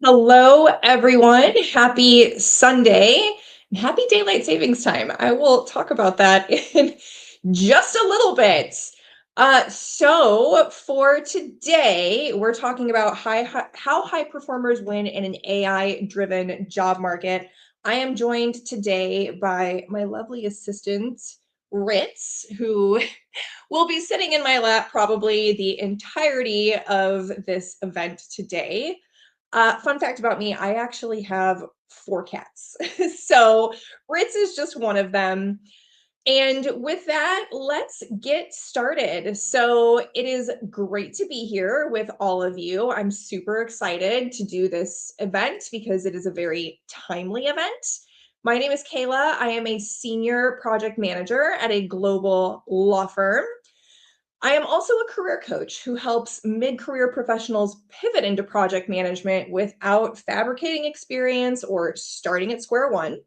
Hello, everyone. Happy Sunday and happy daylight savings time. I will talk about that in just a little bit. So for today, we're talking about how high performers win in an AI-driven job market. I am joined today by my lovely assistant, Ritz, who will be sitting in my lap probably the entirety of this event today. Fun fact about me, I actually have 4 cats. So Ritz is just one of them. And with that, let's get started. So it is great to be here with all of you. I'm super excited to do this event because it is a very timely event. My name is Kayla. I am a senior project manager at a global law firm. I am also a career coach who helps mid career professionals pivot into project management without fabricating experience or starting at square one.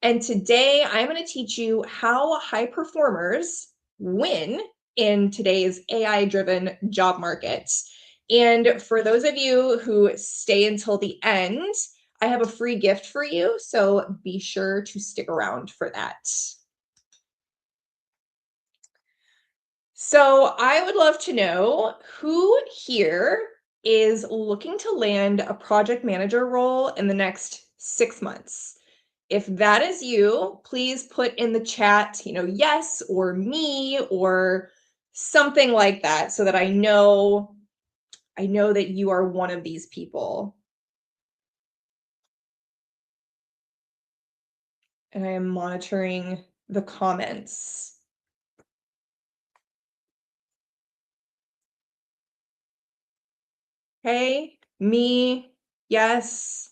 And today I'm going to teach you how high performers win in today's AI driven job market. And for those of you who stay until the end, I have a free gift for you. So be sure to stick around for that. So I would love to know who here is looking to land a project manager role in the next 6 months. If that is you, please put in the chat, yes or me or something like that so that I know that you are one of these people. And I am monitoring the comments. Hey, me, yes,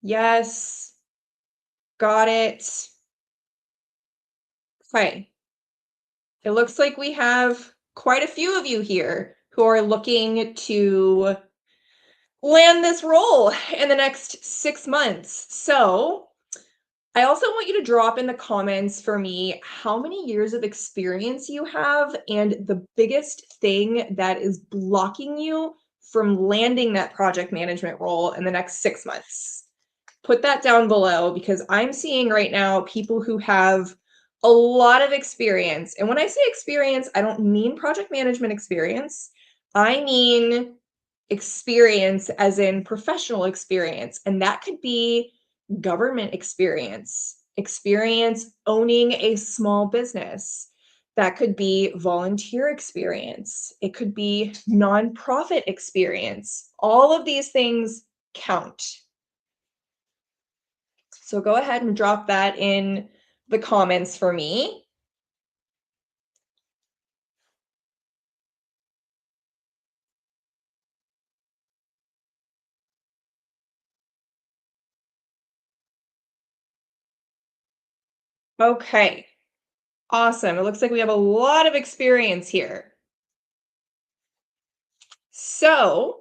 yes. Got it. Okay. It looks like we have quite a few of you here who are looking to land this role in the next 6 months. So I also want you to drop in the comments for me how many years of experience you have and the biggest thing that is blocking you from landing that project management role in the next 6 months. Put that down below because I'm seeing right now people who have a lot of experience. And when I say experience, I don't mean project management experience. I mean experience as in professional experience. And that could be government experience, experience owning a small business. That could be volunteer experience. It could be nonprofit experience. All of these things count. So go ahead and drop that in the comments for me. Okay, awesome. It looks like we have a lot of experience here. So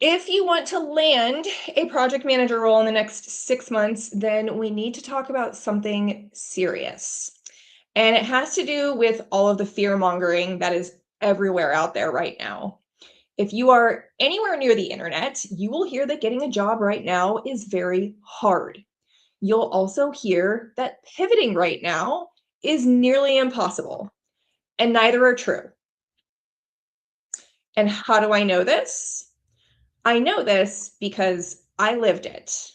if you want to land a project manager role in the next 6 months, then we need to talk about something serious. And it has to do with all of the fear mongering that is everywhere out there right now. If you are anywhere near the internet, you will hear that getting a job right now is very hard. You'll also hear that pivoting right now is nearly impossible, and neither are true. And how do I know this? I know this because I lived it.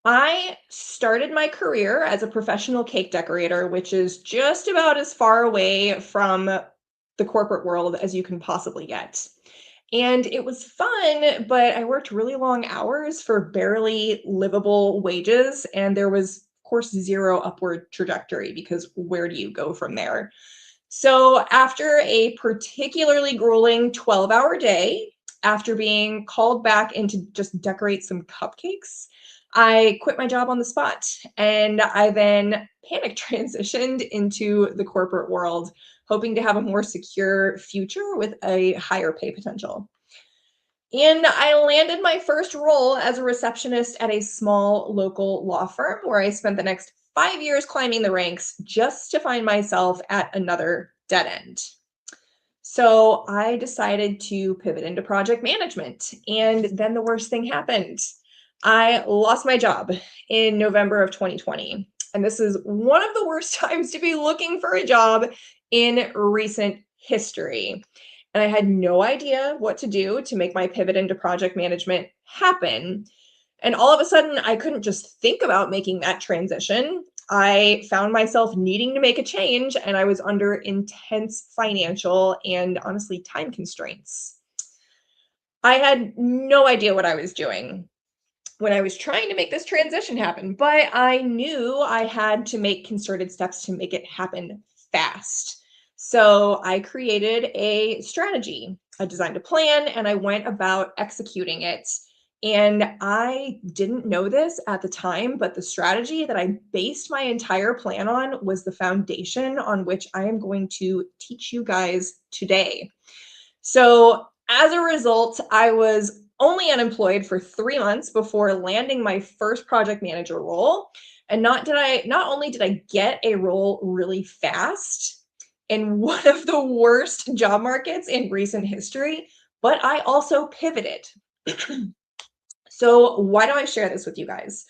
I started my career as a professional cake decorator, which is just about as far away from the corporate world as you can possibly get. And it was fun, but I worked really long hours for barely livable wages. And there was, of course, zero upward trajectory because where do you go from there? So, after a particularly grueling 12-hour day, after being called back in to just decorate some cupcakes, I quit my job on the spot and I then panic transitioned into the corporate world, hoping to have a more secure future with a higher pay potential. And I landed my first role as a receptionist at a small local law firm where I spent the next 5 years climbing the ranks just to find myself at another dead end. So I decided to pivot into project management. And then the worst thing happened. I lost my job in November of 2020. And this is one of the worst times to be looking for a job in recent history. And I had no idea what to do to make my pivot into project management happen. And all of a sudden, I couldn't just think about making that transition. I found myself needing to make a change, and I was under intense financial and honestly time constraints. I had no idea what I was doing when I was trying to make this transition happen, but I knew I had to make concerted steps to make it happen fast. So I created a strategy. I designed a plan and I went about executing it. And I didn't know this at the time, but the strategy that I based my entire plan on was the foundation on which I am going to teach you guys today. So as a result, I was only unemployed for 3 months before landing my first project manager role. And not only did I get a role really fast in one of the worst job markets in recent history, but I also pivoted. So why do I share this with you guys?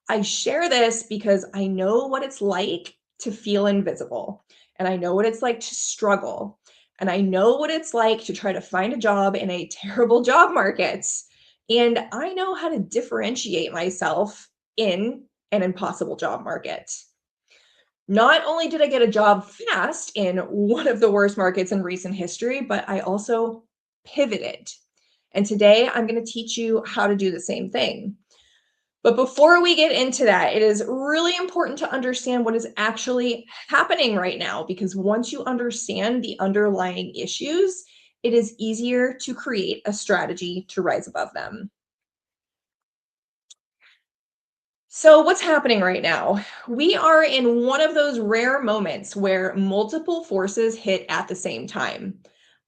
I share this because I know what it's like to feel invisible, and I know what it's like to struggle, and I know what it's like to try to find a job in a terrible job market. And I know how to differentiate myself in an impossible job market. Not only did I get a job fast in one of the worst markets in recent history, but I also pivoted. And today I'm going to teach you how to do the same thing. But before we get into that, it is really important to understand what is actually happening right now, because once you understand the underlying issues, it is easier to create a strategy to rise above them. So, what's happening right now? We are in one of those rare moments where multiple forces hit at the same time.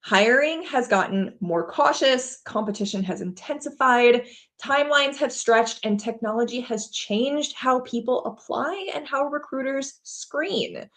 Hiring has gotten more cautious, competition has intensified, timelines have stretched, and technology has changed how people apply and how recruiters screen.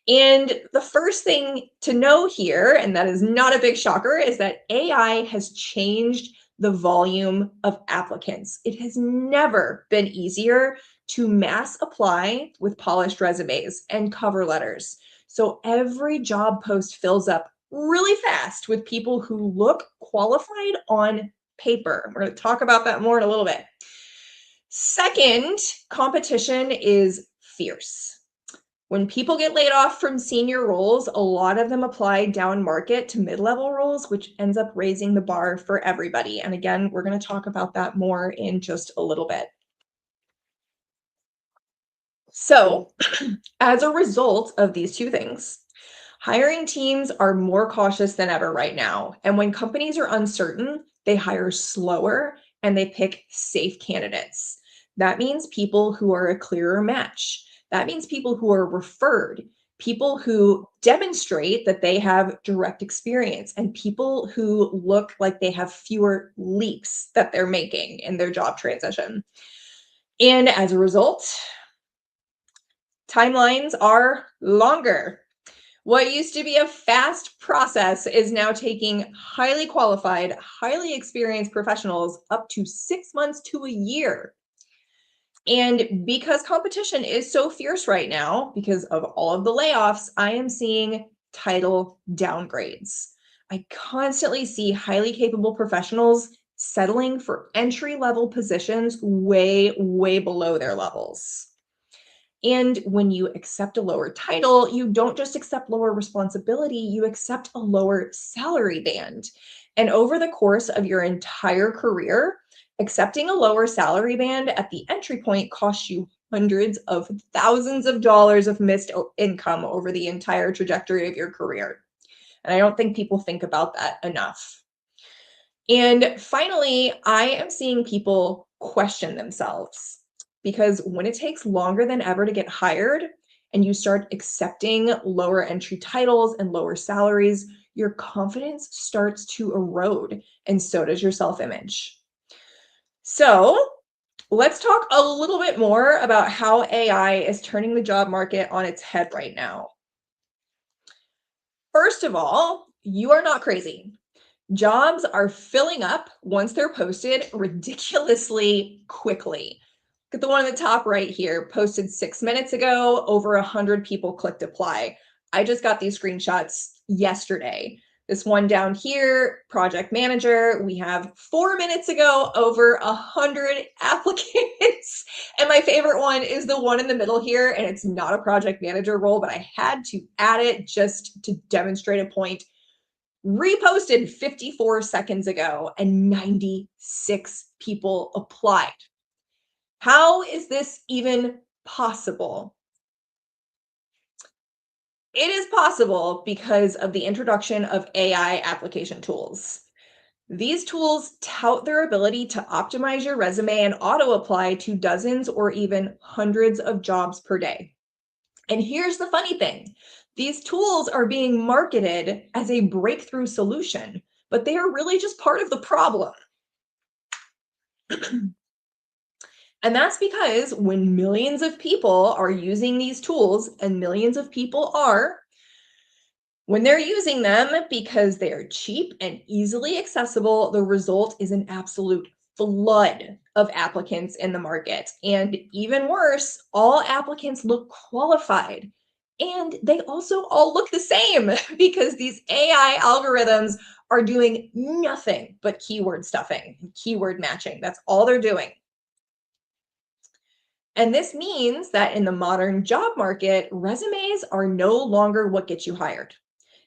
And the first thing to know here, and that is not a big shocker, is that AI has changed the volume of applicants. It has never been easier to mass apply with polished resumes and cover letters. So every job post fills up really fast with people who look qualified on paper. We're going to talk about that more in a little bit. Second, competition is fierce. When people get laid off from senior roles, a lot of them apply down market to mid-level roles, which ends up raising the bar for everybody. And again, we're going to talk about that more in just a little bit. So, as a result of these two things, hiring teams are more cautious than ever right now. And when companies are uncertain, they hire slower and they pick safe candidates. That means people who are a clearer match. That means people who are referred, people who demonstrate that they have direct experience, and people who look like they have fewer leaps that they're making in their job transition. And as a result, timelines are longer. What used to be a fast process is now taking highly qualified, highly experienced professionals up to 6 months to a year. And because competition is so fierce right now, because of all of the layoffs, I am seeing title downgrades. I constantly see highly capable professionals settling for entry-level positions way below their levels. And when you accept a lower title, you don't just accept lower responsibility, you accept a lower salary band. And over the course of your entire career, accepting a lower salary band at the entry point costs you hundreds of thousands of dollars of missed income over the entire trajectory of your career. And I don't think people think about that enough. And finally, I am seeing people question themselves, because when it takes longer than ever to get hired and you start accepting lower entry titles and lower salaries, your confidence starts to erode, and so does your self-image. So let's talk a little bit more about how AI is turning the job market on its head right now. First of all, You are not crazy. Jobs are filling up once they're posted ridiculously quickly. Look at the one on the top right here, posted 6 minutes ago, over 100 people clicked apply. I just got these screenshots yesterday. This one down here, project manager, we have 4 minutes ago, over 100 applicants. And my favorite one is the one in the middle here, and it's not a project manager role, but I had to add it just to demonstrate a point. Reposted 54 seconds ago, and 96 people applied. How is this even possible? It is possible because of the introduction of AI application tools. These tools tout their ability to optimize your resume and auto apply to dozens or even hundreds of jobs per day. And here's the funny thing, these tools are being marketed as a breakthrough solution, but they are really just part of the problem. And that's because when millions of people are using these tools, and millions of people are, when they're using them because they're cheap and easily accessible, the result is an absolute flood of applicants in the market. And even worse, all applicants look qualified. And they also all look the same because these AI algorithms are doing nothing but keyword stuffing, keyword matching. That's all they're doing. And this means that in the modern job market, resumes are no longer what gets you hired.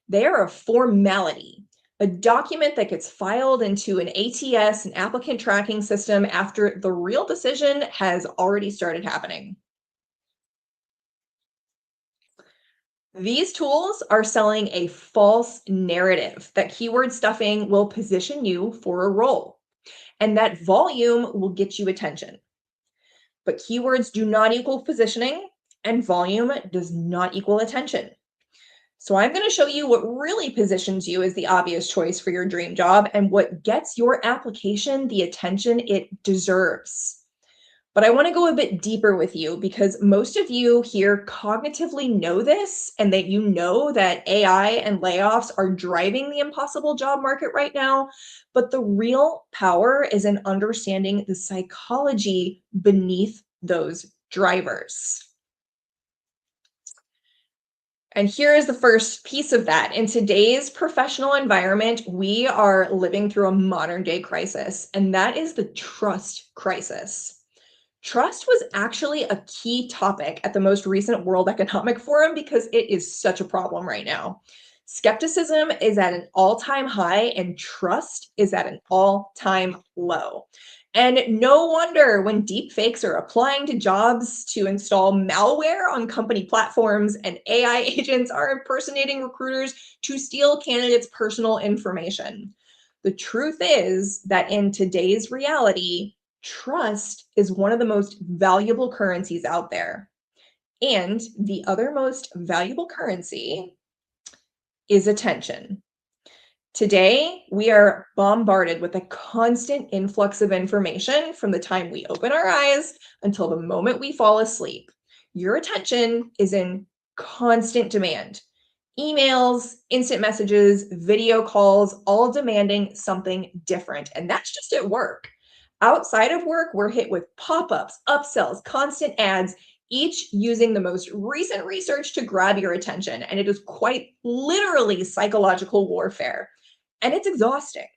They are a formality, a document that gets filed into an ATS, an applicant tracking system, after the real decision has already started happening. These tools are selling a false narrative that keyword stuffing will position you for a role, and that volume will get you attention. But keywords do not equal positioning, and volume does not equal attention. So I'm going to show you what really positions you as the obvious choice for your dream job and what gets your application the attention it deserves. But I want to go a bit deeper with you because most of you here cognitively know this, and that you know that AI and layoffs are driving the impossible job market right now. But the real power is in understanding the psychology beneath those drivers. And here is the first piece of that. In today's professional environment, we are living through a modern day crisis, and that is the trust crisis. Trust was actually a key topic at the most recent World Economic Forum because it is such a problem right now. Skepticism is at an all-time high and trust is at an all-time low. And no wonder when deep fakes are applying to jobs to install malware on company platforms, and AI agents are impersonating recruiters to steal candidates' personal information. The truth is that in today's reality, trust is one of the most valuable currencies out there. And the other most valuable currency is attention. Today, we are bombarded with a constant influx of information from the time we open our eyes until the moment we fall asleep. Your attention is in constant demand. Emails, instant messages, video calls, all demanding something different. And that's just at work. Outside of work, we're hit with pop-ups, upsells, constant ads, each using the most recent research to grab your attention. And it is quite literally psychological warfare. And it's exhausting.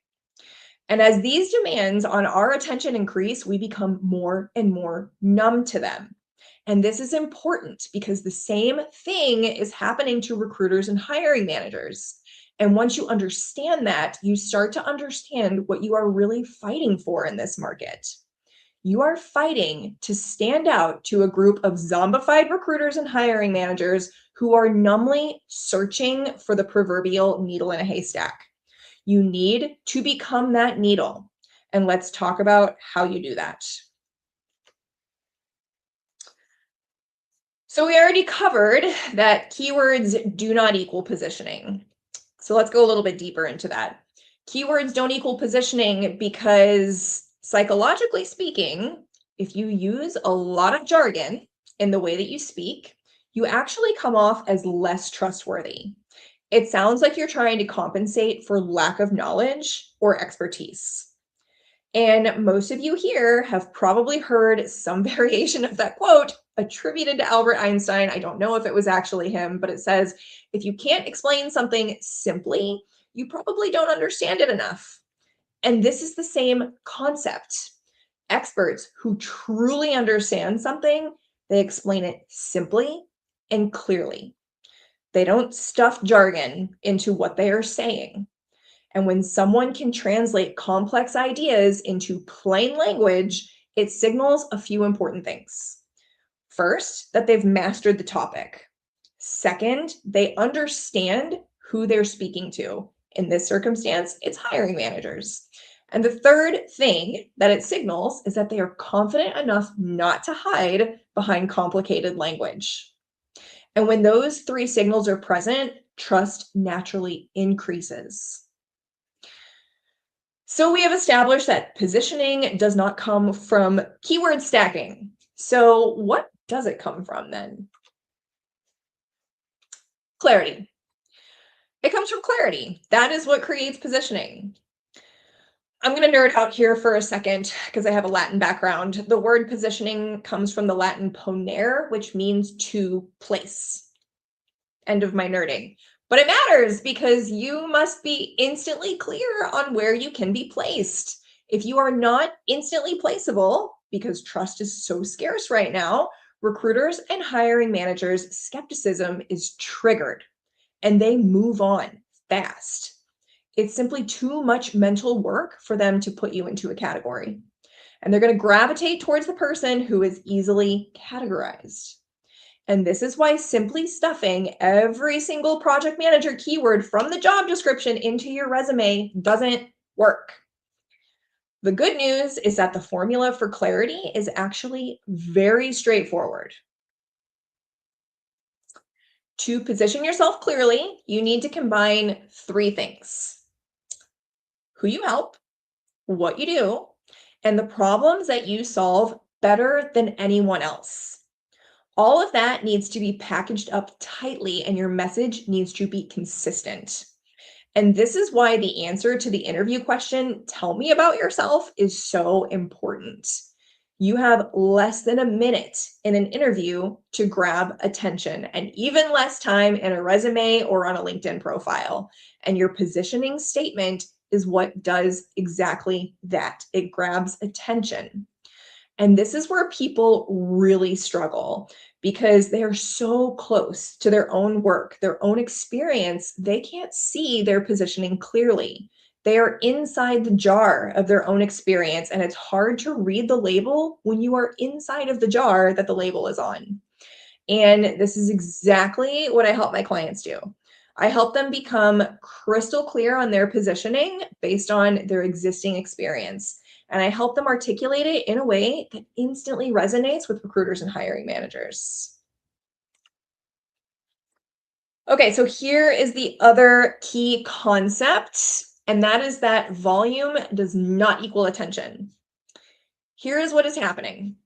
And as these demands on our attention increase, we become more and more numb to them. And this is important because the same thing is happening to recruiters and hiring managers. And once you understand that, you start to understand what you are really fighting for in this market. You are fighting to stand out to a group of zombified recruiters and hiring managers who are numbly searching for the proverbial needle in a haystack. You need to become that needle. And let's talk about how you do that. So we already covered that keywords do not equal positioning. So let's go a little bit deeper into that. Keywords don't equal positioning because psychologically speaking, if you use a lot of jargon in the way that you speak, you actually come off as less trustworthy. It sounds like you're trying to compensate for lack of knowledge or expertise. And most of you here have probably heard some variation of that quote attributed to Albert Einstein. I don't know if it was actually him, but it says, if you can't explain something simply, you probably don't understand it enough. And this is the same concept. Experts who truly understand something, they explain it simply and clearly. They don't stuff jargon into what they are saying. And when someone can translate complex ideas into plain language, it signals a few important things. First, that they've mastered the topic. Second, they understand who they're speaking to. In this circumstance, it's hiring managers. And the third thing that it signals is that they are confident enough not to hide behind complicated language. And when those three signals are present, trust naturally increases. So we have established that positioning does not come from keyword stacking. So what does it come from then? Clarity. It comes from clarity. That is what creates positioning. I'm going to nerd out here for a second because I have a Latin background. The word positioning comes from the Latin ponere, which means to place. End of my nerding. But it matters because you must be instantly clear on where you can be placed. If you are not instantly placeable, because trust is so scarce right now, recruiters and hiring managers' skepticism is triggered and they move on fast. It's simply too much mental work for them to put you into a category. And they're going to gravitate towards the person who is easily categorized. And this is why simply stuffing every single project manager keyword from the job description into your resume doesn't work. The good news is that the formula for clarity is actually very straightforward. To position yourself clearly, you need to combine three things: who you help, what you do, and the problems that you solve better than anyone else. All of that needs to be packaged up tightly, and your message needs to be consistent. And this is why the answer to the interview question, tell me about yourself, is so important. You have less than a minute in an interview to grab attention, and even less time in a resume or on a LinkedIn profile. And your positioning statement is what does exactly that. It grabs attention. And this is where people really struggle because they are so close to their own work, their own experience, they can't see their positioning clearly. They are inside the jar of their own experience, and it's hard to read the label when you are inside of the jar that the label is on. And this is exactly what I help my clients do. I help them become crystal clear on their positioning based on their existing experience. And I help them articulate it in a way that instantly resonates with recruiters and hiring managers. Okay, so here is the other key concept, and that is that volume does not equal attention. Here is what is happening.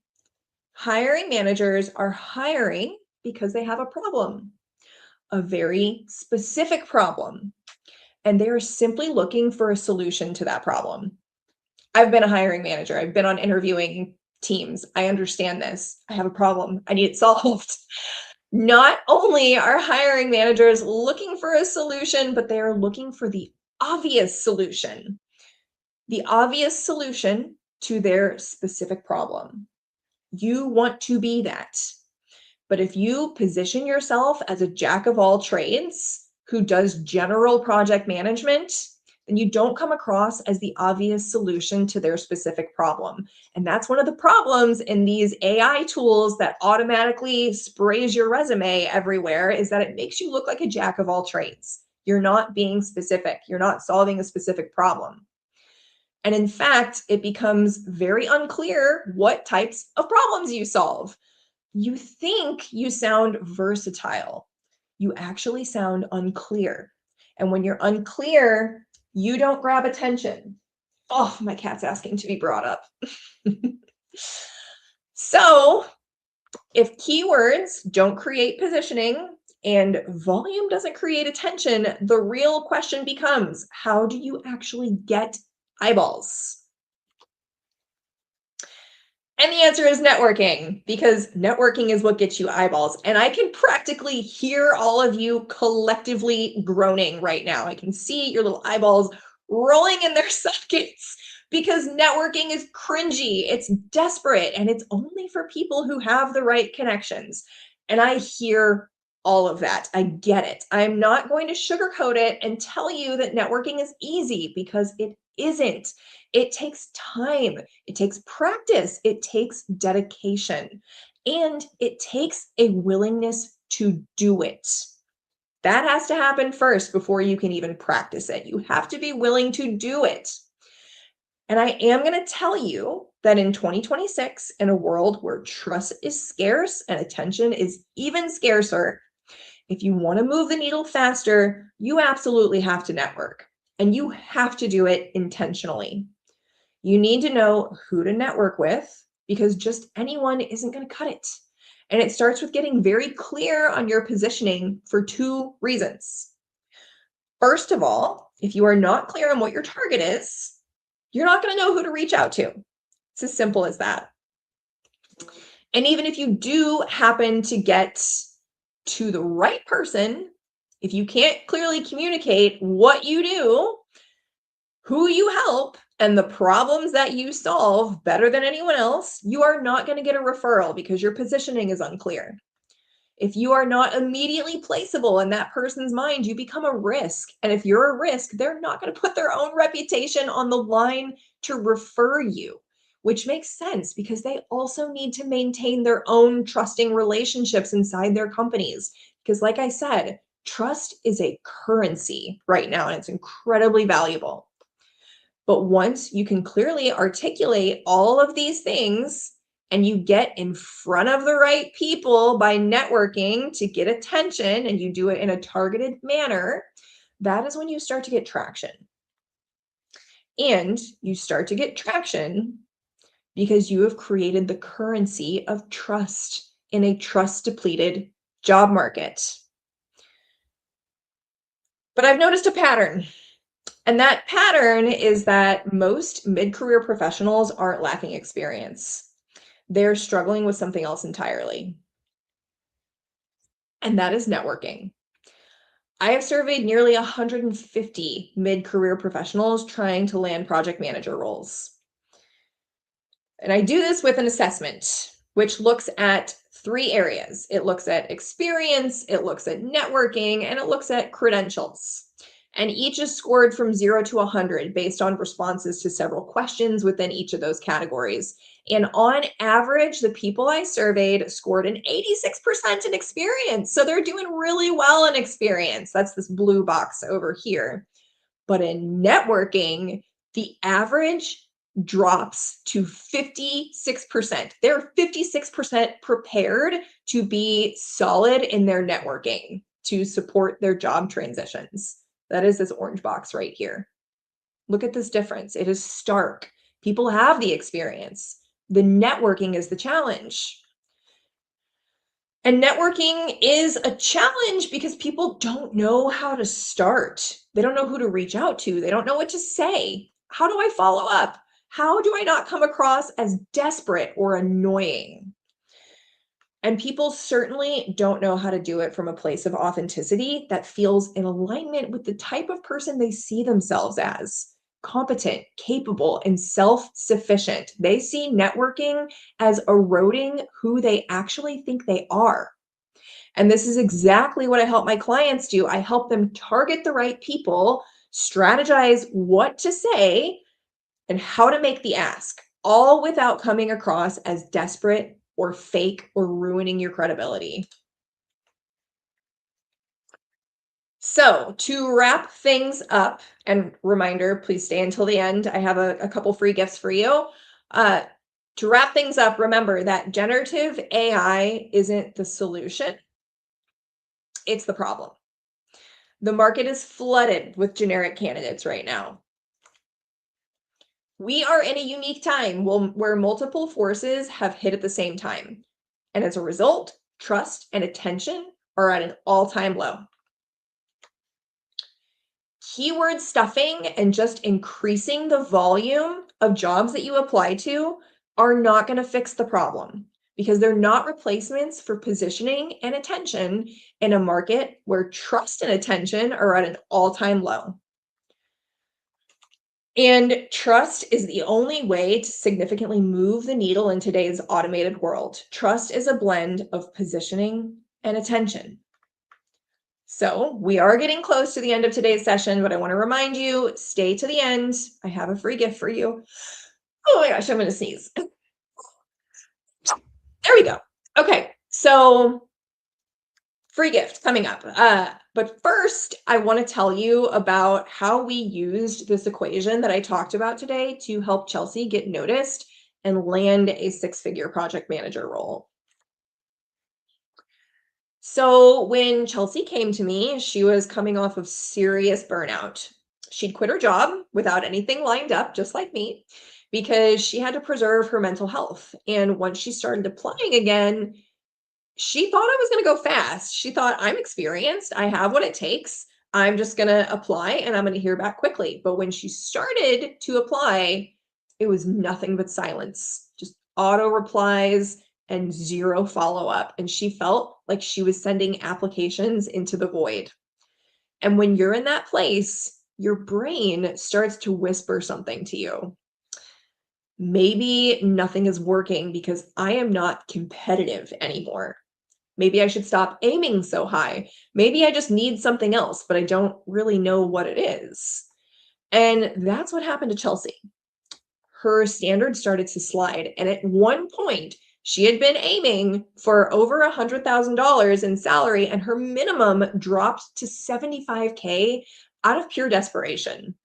Hiring managers are hiring because they have a problem, a very specific problem, and they are simply looking for a solution to that problem. I've been a hiring manager. I've been on interviewing teams. I understand this. I have a problem. I need it solved. Not only are hiring managers looking for a solution, but they are looking for the obvious solution. The obvious solution to their specific problem. You want to be that. But if you position yourself as a jack of all trades who does general project management, then you don't come across as the obvious solution to their specific problem. And that's one of the problems in these AI tools that automatically sprays your resume everywhere, is that it makes you look like a jack of all trades. You're not being specific. You're not solving a specific problem. And in fact, it becomes very unclear what types of problems you solve. You think you sound versatile. You actually sound unclear. And when you're unclear, you don't grab attention. Oh, my cat's asking to be brought up. So, if keywords don't create positioning And volume doesn't create attention. The real question becomes, how do you actually get eyeballs? And the answer is networking, because networking is what gets you eyeballs. And I can practically hear all of you collectively groaning right now. I can see your little eyeballs rolling in their sockets because networking is cringy, it's desperate, and it's only for people who have the right connections. And I hear all of that. I get it. I'm not going to sugarcoat it and tell you that networking is easy, because it isn't. It takes time. It takes practice, it takes dedication, and it takes a willingness to do it. That has to happen first before you can even practice it. You have to be willing to do it. And I am going to tell you that in 2026, in a world where trust is scarce and attention is even scarcer, if you want to move the needle faster, you absolutely have to network, and you have to do it intentionally. You need to know who to network with, because just anyone isn't going to cut it. And it starts with getting very clear on your positioning for two reasons. First of all, if you are not clear on what your target is, you're not going to know who to reach out to. It's as simple as that. And even if you do happen to get to the right person, if you can't clearly communicate what you do, who you help, and the problems that you solve better than anyone else, you are not going to get a referral because your positioning is unclear. If you are not immediately placeable in that person's mind, you become a risk. And if you're a risk, they're not going to put their own reputation on the line to refer you, which makes sense because they also need to maintain their own trusting relationships inside their companies. Because, like I said, trust is a currency right now, and it's incredibly valuable. But once you can clearly articulate all of these things and you get in front of the right people by networking to get attention, and you do it in a targeted manner, that is when you start to get traction. And you start to get traction because you have created the currency of trust in a trust depleted job market. But I've noticed a pattern. And that pattern is that most mid-career professionals aren't lacking experience. They're struggling with something else entirely. And that is networking. I have surveyed nearly 150 mid-career professionals trying to land project manager roles. And I do this with an assessment, which looks at three areas. It looks at experience, it looks at networking, and it looks at credentials. And each is scored from 0 to 100 based on responses to several questions within each of those categories. And on average, the people I surveyed scored an 86% in experience. So they're doing really well in experience. That's this blue box over here. But in networking, the average drops to 56%. They're 56% prepared to be solid in their networking to support their job transitions. That is this orange box right here. Look at this difference. It is stark. People have the experience. The networking is the challenge. And networking is a challenge because people don't know how to start. They don't know who to reach out to. They don't know what to say. How do I follow up? How do I not come across as desperate or annoying? And people certainly don't know how to do it from a place of authenticity that feels in alignment with the type of person they see themselves as: competent, capable, and self-sufficient. They see networking as eroding who they actually think they are. And this is exactly what I help my clients do. I help them target the right people, strategize what to say, and how to make the ask, all without coming across as desperate or fake or ruining your credibility. So, to wrap things up, and reminder, please stay until the end. I have a couple free gifts for you. Uh, to wrap things up, remember that generative AI isn't the solution, it's the problem. The market is flooded with generic candidates right now. We are in a unique time where multiple forces have hit at the same time. And as a result, trust and attention are at an all-time low. Keyword stuffing and just increasing the volume of jobs that you apply to are not going to fix the problem because they're not replacements for positioning and attention in a market where trust and attention are at an all-time low. And trust is the only way to significantly move the needle in today's automated world. Trust is a blend of positioning and attention. So we are getting close to the end of today's session, but I want to remind you, stay to the end. I have a free gift for you. Oh my gosh, I'm going to sneeze. There we go. Okay, so free gift coming up. But first, I want to tell you about how we used this equation that I talked about today to help Chelsea get noticed and land a six-figure project manager role. So when Chelsea came to me, she was coming off of serious burnout. She'd quit her job without anything lined up, just like me, because she had to preserve her mental health. And once she started applying again, she thought I was going to go fast. She thought, I'm experienced. I have what it takes. I'm just going to apply and I'm going to hear back quickly. But when she started to apply, it was nothing but silence, just auto replies and zero follow up. And she felt like she was sending applications into the void. And when you're in that place, your brain starts to whisper something to you. Maybe nothing is working because I am not competitive anymore. Maybe I should stop aiming so high. Maybe I just need something else, but I don't really know what it is. And that's what happened to Chelsea. Her standards started to slide. And at one point, she had been aiming for over $100,000 in salary, and her minimum dropped to 75K out of pure desperation.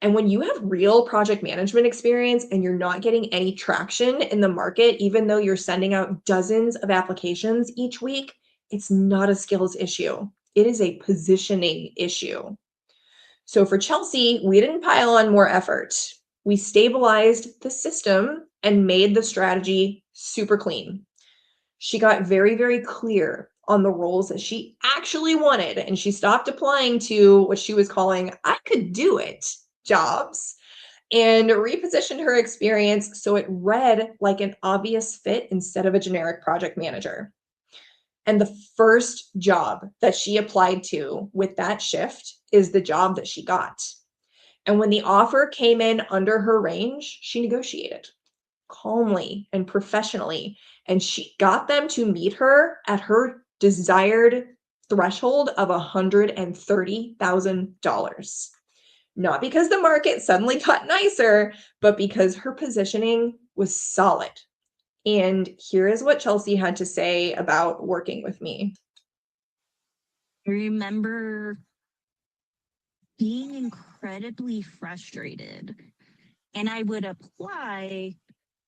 And when you have real project management experience and you're not getting any traction in the market, even though you're sending out dozens of applications each week, it's not a skills issue. It is a positioning issue. So for Chelsea, we didn't pile on more effort. We stabilized the system and made the strategy super clean. She got very, very clear on the roles that she actually wanted, and she stopped applying to what she was calling I could do it jobs and repositioned her experience so it read like an obvious fit instead of a generic project manager. And the first job that she applied to with that shift is the job that she got. And when the offer came in under her range, she negotiated calmly and professionally. And she got them to meet her at her desired threshold of $130,000. Not because the market suddenly got nicer, but because her positioning was solid. And here is what Chelsea had to say about working with me. I remember being incredibly frustrated, and I would apply,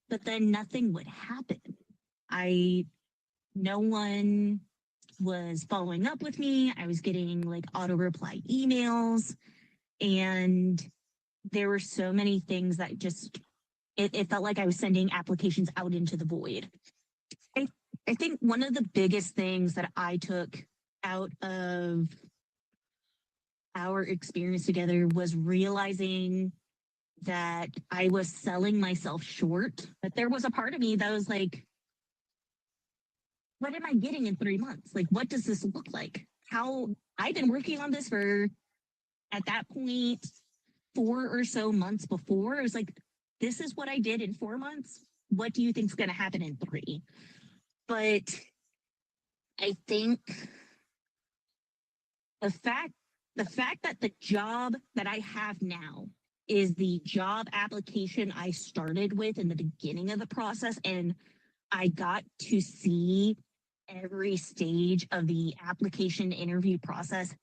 but then nothing would happen. No one was following up with me. I was getting like auto reply emails, and there were so many things that just, it felt like I was sending applications out into the void. I, I think one of the biggest things that I took out of our experience together was realizing that I was selling myself short. But there was a part of me that was like, what am I getting in 3 months? Like, what does this look like? How I've been working on this for, at that point, 4 or so months before. It was like, this is what I did in 4 months. What do you think is going to happen in 3? But I think the fact that the job that I have now is the job application I started with in the beginning of the process, and I got to see every stage of the application interview process,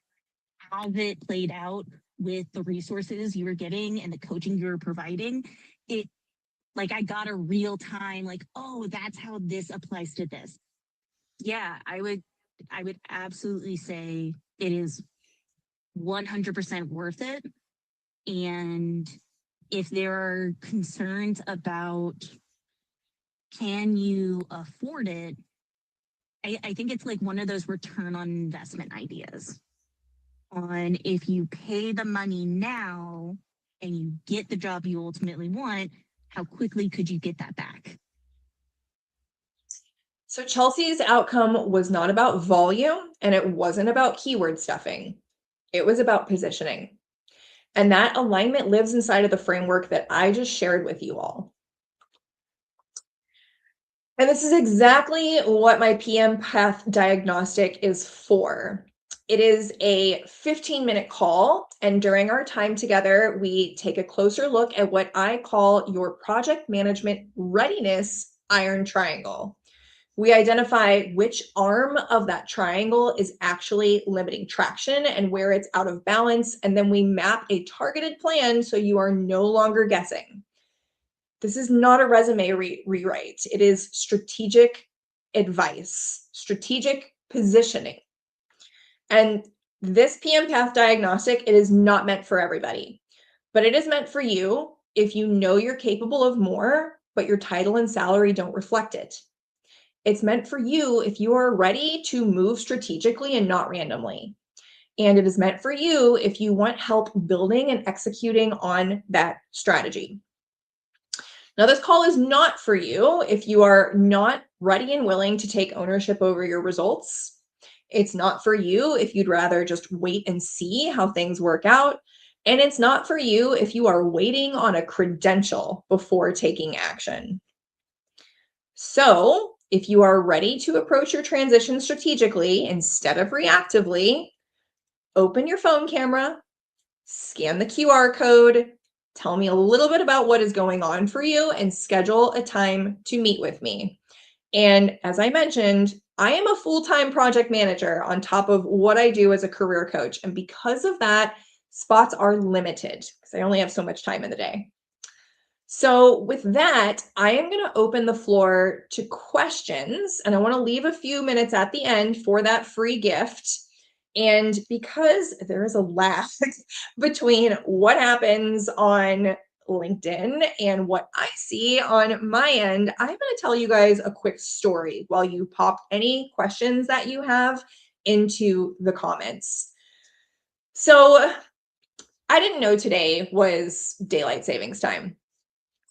how it played out with the resources you were giving and the coaching you were providing. It, like, I got a real time, like, oh, that's how this applies to this. Yeah, I would absolutely say it is 100% worth it. And if there are concerns about can you afford it, I think it's like one of those return on investment ideas on if you pay the money now and you get the job you ultimately want, how quickly could you get that back? So Chelsea's outcome was not about volume and it wasn't about keyword stuffing. It was about positioning. And that alignment lives inside of the framework that I just shared with you all. And this is exactly what my PM path diagnostic is for. It is a 15-minute call, and during our time together, we take a closer look at what I call your project management readiness iron triangle. We identify which arm of that triangle is actually limiting traction and where it's out of balance, and then we map a targeted plan so you are no longer guessing. This is not a resume rewrite. It is strategic advice, strategic positioning. And this PM Path diagnostic, it is not meant for everybody, but it is meant for you if you know you're capable of more, but your title and salary don't reflect it. It's meant for you if you are ready to move strategically and not randomly. And it is meant for you if you want help building and executing on that strategy. Now, this call is not for you if you are not ready and willing to take ownership over your results. It's not for you if you'd rather just wait and see how things work out. And it's not for you if you are waiting on a credential before taking action. So, if you are ready to approach your transition strategically instead of reactively, open your phone camera, scan the QR code, tell me a little bit about what is going on for you, and schedule a time to meet with me. And as I mentioned, I am a full-time project manager on top of what I do as a career coach. And because of that, spots are limited because I only have so much time in the day. So with that, I am going to open the floor to questions, and I want to leave a few minutes at the end for that free gift. And because there is a lag between what happens on LinkedIn and what I see on my end, I'm going to tell you guys a quick story while you pop any questions that you have into the comments. So I didn't know today was daylight savings time.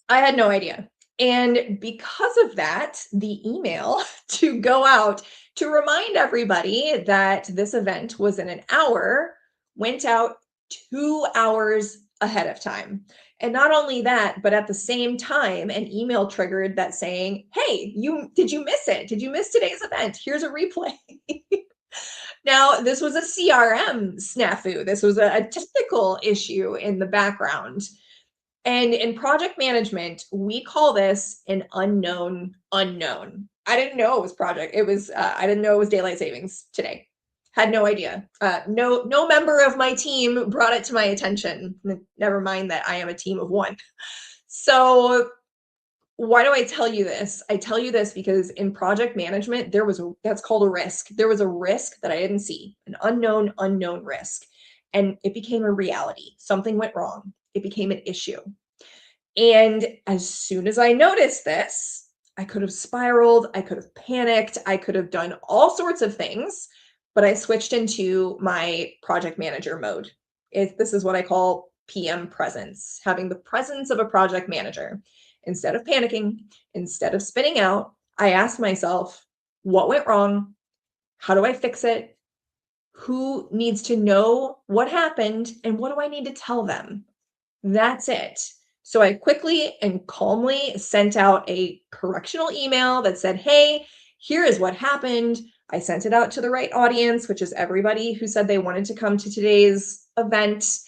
I had no idea. And because of that, the email to go out to remind everybody that this event was in an hour went out 2 hours ahead of time. And not only that, but at the same time, an email triggered that saying, "Hey, did you miss it? Did you miss today's event? Here's a replay." Now, this was a CRM snafu. This was a technical issue in the background. And in project management, we call this an unknown unknown. I didn't know it was I didn't know it was daylight savings today. Had no idea. No member of my team brought it to my attention. Never mind that I am a team of one. So why do I tell you this? I tell you this because in project management, that's called a risk. There was a risk that I didn't see, an unknown risk. And it became a reality. Something went wrong. It became an issue. And as soon as I noticed this, I could have spiraled, I could have panicked, I could have done all sorts of things, but I switched into my project manager mode. This is what I call PM presence, having the presence of a project manager. Instead of panicking, instead of spinning out, I asked myself, what went wrong? How do I fix it? Who needs to know what happened? And what do I need to tell them? That's it. So I quickly and calmly sent out a correctional email that said, "Hey, here is what happened." I sent it out to the right audience, which is everybody who said they wanted to come to today's event.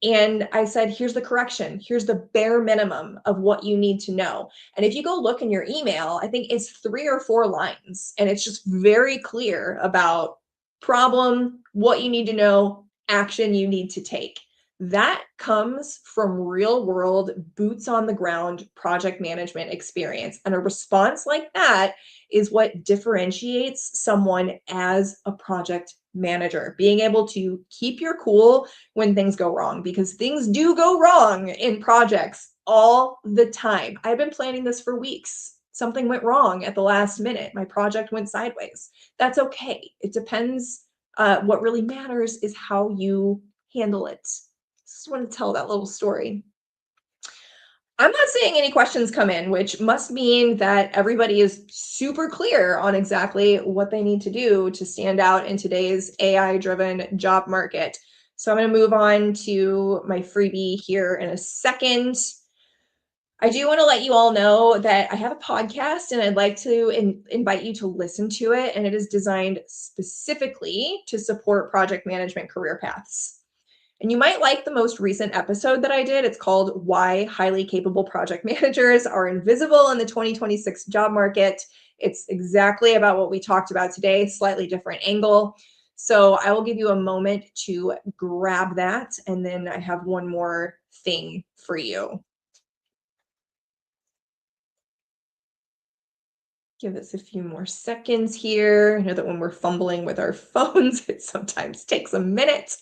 And I said, "Here's the correction. Here's the bare minimum of what you need to know." And if you go look in your email, I think it's 3 or 4 lines, and it's just very clear about problem, what you need to know, action you need to take. That comes from real world, boots on the ground project management experience. And a response like that is what differentiates someone as a project manager, being able to keep your cool when things go wrong, because things do go wrong in projects all the time. I've been planning this for weeks. something went wrong at the last minute. My project went sideways. That's okay. It depends. What really matters is how you handle it. Just want to tell that little story. I'm not seeing any questions come in, which must mean that everybody is super clear on exactly what they need to do to stand out in today's AI-driven job market. So I'm going to move on to my freebie here in a second. I do want to let you all know that I have a podcast and I'd like to invite you to listen to it. And it is designed specifically to support project management career paths. And you might like the most recent episode that I did. It's called Why Highly Capable Project Managers Are Invisible in the 2026 Job Market. It's exactly about what we talked about today, slightly different angle. So I will give you a moment to grab that. And then I have one more thing for you. Give us a few more seconds here. I know that when we're fumbling with our phones, it sometimes takes a minute.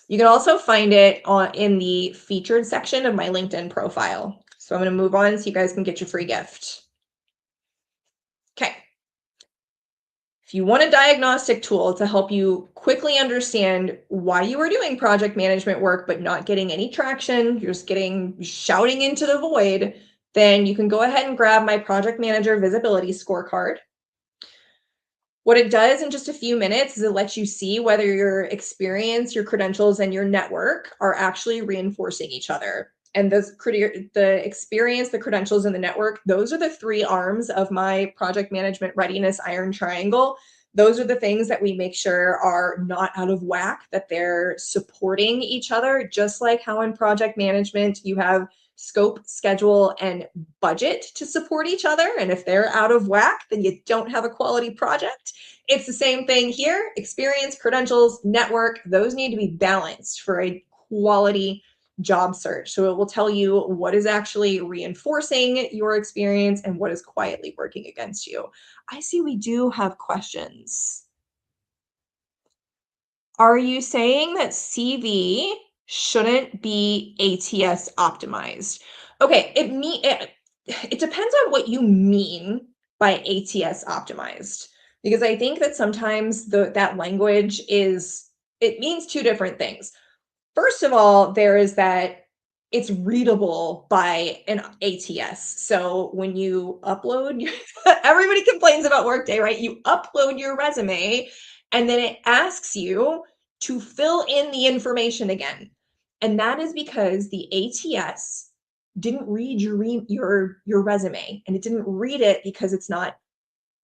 You can also find it in the featured section of my LinkedIn profile. So I'm going to move on so you guys can get your free gift. Okay. If you want a diagnostic tool to help you quickly understand why you are doing project management work but not getting any traction, you're just shouting into the void, then you can go ahead and grab my Project Manager Visibility Scorecard. What it does in just a few minutes is it lets you see whether your experience, your credentials, and your network are actually reinforcing each other. And the experience, the credentials, and the network, those are the three arms of my project management readiness iron triangle. Those are the things that we make sure are not out of whack, that they're supporting each other, just like how in project management you have scope, schedule, and budget to support each other. And if they're out of whack, then you don't have a quality project. It's the same thing here. Experience, credentials, network, those need to be balanced for a quality job search. So it will tell you what is actually reinforcing your experience and what is quietly working against you. I see we do have questions. Are you saying that CV shouldn't be ATS optimized? Okay, it depends on what you mean by ATS optimized, because I think that sometimes that language it means two different things. First of all, there is that it's readable by an ATS. So when you upload, everybody complains about Workday, right? You upload your resume and then it asks you to fill in the information again. And that is because the ATS didn't read your resume, and it didn't read it because it's not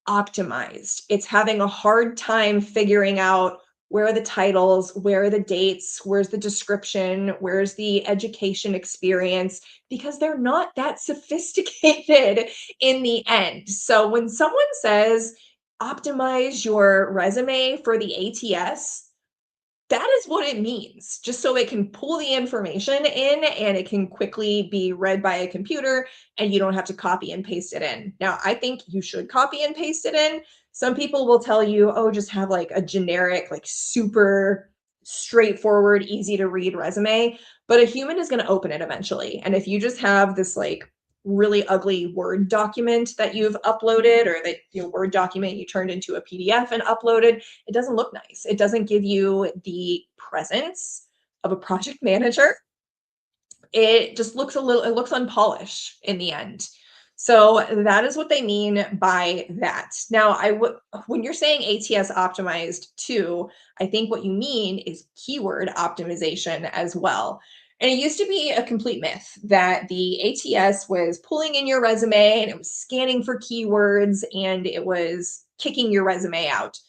optimized. It's having a hard time figuring out where are the titles, where are the dates, where's the description, where's the education experience, because they're not that sophisticated in the end. So when someone says optimize your resume for the ATS, that is what it means, just so it can pull the information in and it can quickly be read by a computer and you don't have to copy and paste it in. Now, I think you should copy and paste it in. Some people will tell you, oh, just have like a generic, like super straightforward, easy to read resume, but a human is going to open it eventually. And if you just have this like really ugly Word document that you've uploaded, or that Word document you turned into a PDF and uploaded, it doesn't look nice. It doesn't give you the presence of a project manager. It just looks it looks unpolished in the end. So that is what they mean by that. Now, when you're saying ATS optimized too, I think what you mean is keyword optimization as well. And it used to be a complete myth that the ATS was pulling in your resume and it was scanning for keywords and it was kicking your resume out.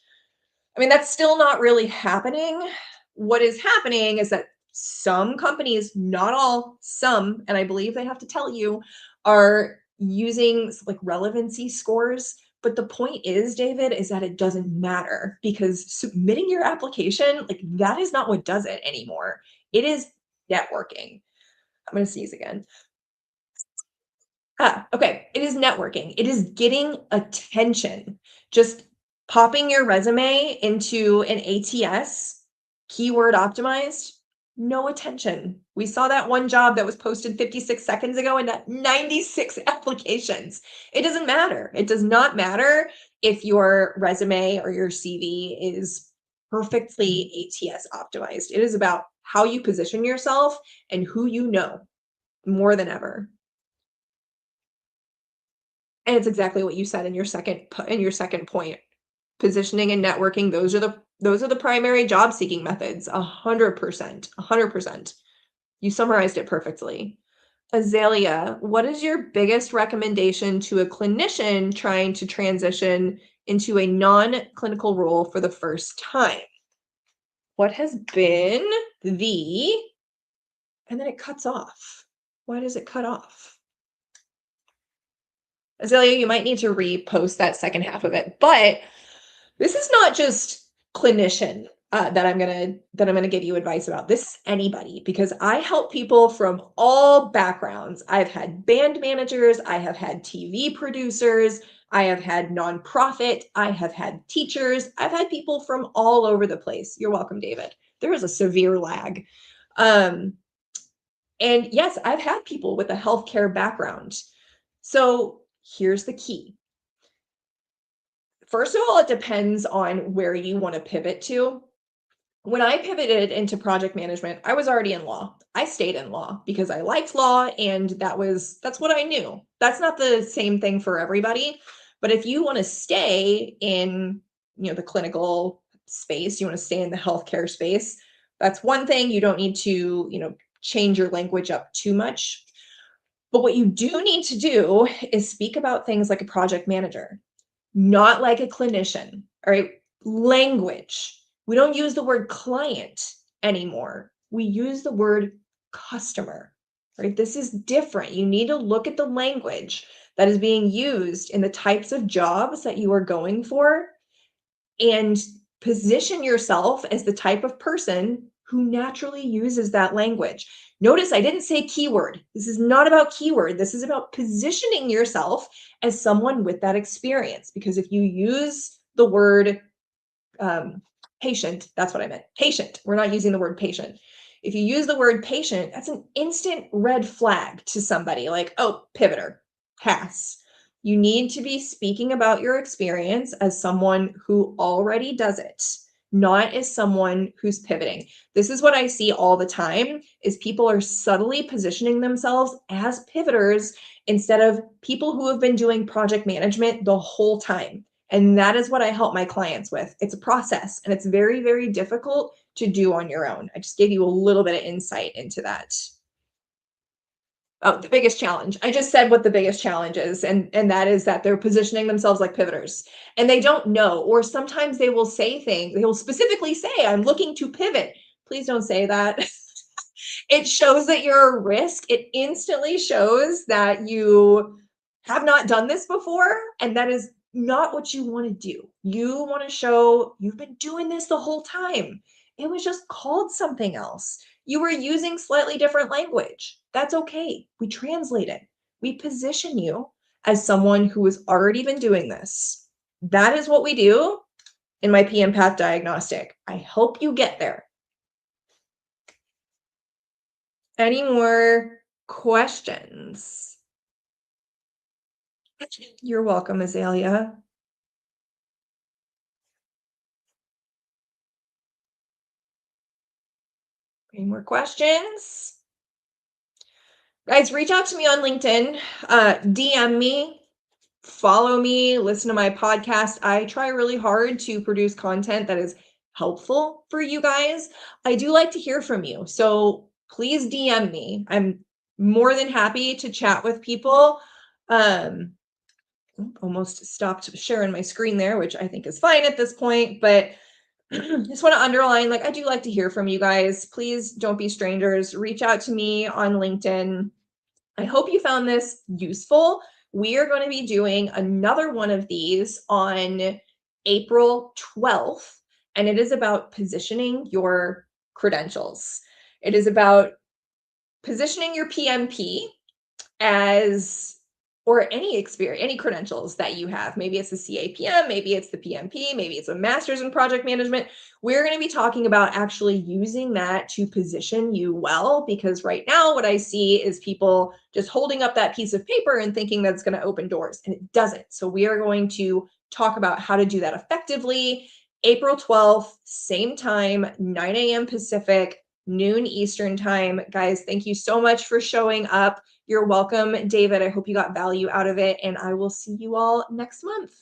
I mean, that's still not really happening. What is happening is that some companies, not all, some, and I believe they have to tell you, are using like relevancy scores. But the point is, David, is that it doesn't matter, because submitting your application, like that is not what does it anymore. It is networking. I'm going to sneeze again. Okay. It is networking. It is getting attention. Just popping your resume into an ATS, keyword optimized, No attention. We saw that one job that was posted 56 seconds ago and 96 applications. It doesn't matter. It does not matter if your resume or your CV is perfectly ATS optimized. It is about how you position yourself and who you know more than ever. And it's exactly what you said in your second point. Positioning and networking, those are the primary job seeking methods. 100%. 100%. You summarized it perfectly. Azalea, what is your biggest recommendation to a clinician trying to transition into a non-clinical role for the first time? What has been the, and then it cuts off. Why does it cut off? Azalea, you might need to repost that second half of it. But this is not just clinician that I'm gonna give you advice about. This is anybody, because I help people from all backgrounds. I've had band managers, I have had TV producers, I have had nonprofit, I have had teachers, I've had people from all over the place. You're welcome, David. There is a severe lag. Um, and yes, I've had people with a healthcare background. So here's the key. First of all, it depends on where you want to pivot to. When I pivoted into project management, I was already in law. I stayed in law because I liked law and that's what I knew. That's not the same thing for everybody, but if you want to stay in, the clinical space, you want to stay in the healthcare space, that's one thing. You don't need to, change your language up too much. But what you do need to do is speak about things like a project manager, not like a clinician. All right. Language. We don't use the word client anymore. We use the word customer. Right? This is different. You need to look at the language that is being used in the types of jobs that you are going for and position yourself as the type of person who naturally uses that language. Notice I didn't say keyword. This is not about keyword. This is about positioning yourself as someone with that experience. Because if you use the word patient, that's what I meant. Patient. We're not using the word patient. If you use the word patient, that's an instant red flag to somebody like, oh, pivoter, pass. You need to be speaking about your experience as someone who already does it, not as someone who's pivoting. This is what I see all the time is people are subtly positioning themselves as pivoters instead of people who have been doing project management the whole time. And that is what I help my clients with. It's a process and it's very, very difficult to do on your own. I just gave you a little bit of insight into that. Oh, the biggest challenge. I just said what the biggest challenge is, and that is that they're positioning themselves like pivoters and they don't know, or sometimes they will say things, they will specifically say, I'm looking to pivot. Please don't say that. It shows that you're a risk. It instantly shows that you have not done this before, and that is not what you want to do. You want to show you've been doing this the whole time. It was just called something else. You were using slightly different language. That's okay. We translate it. We position you as someone who has already been doing this. That is what we do in my PM Path diagnostic. I help you get there. Any more questions? You're welcome, Azalea. Any more questions? Guys, reach out to me on LinkedIn, DM me, follow me, listen to my podcast. I try really hard to produce content that is helpful for you guys. I do like to hear from you. So please DM me. I'm more than happy to chat with people. Almost stopped sharing my screen there, which I think is fine at this point, but just want to underline, I do like to hear from you guys. Please don't be strangers. Reach out to me on LinkedIn. I hope you found this useful. We are going to be doing another one of these on April 12th, and it is about positioning your credentials. It is about positioning your PMP as or any experience, any credentials that you have. Maybe it's the CAPM, maybe it's the PMP, maybe it's a master's in project management. We're going to be talking about actually using that to position you well, because right now what I see is people just holding up that piece of paper and thinking that's going to open doors, and it doesn't. So we are going to talk about how to do that effectively. April 12th, same time, 9 a.m. Pacific, noon Eastern time. Guys, thank you so much for showing up. You're welcome, David. I hope you got value out of it, and I will see you all next month.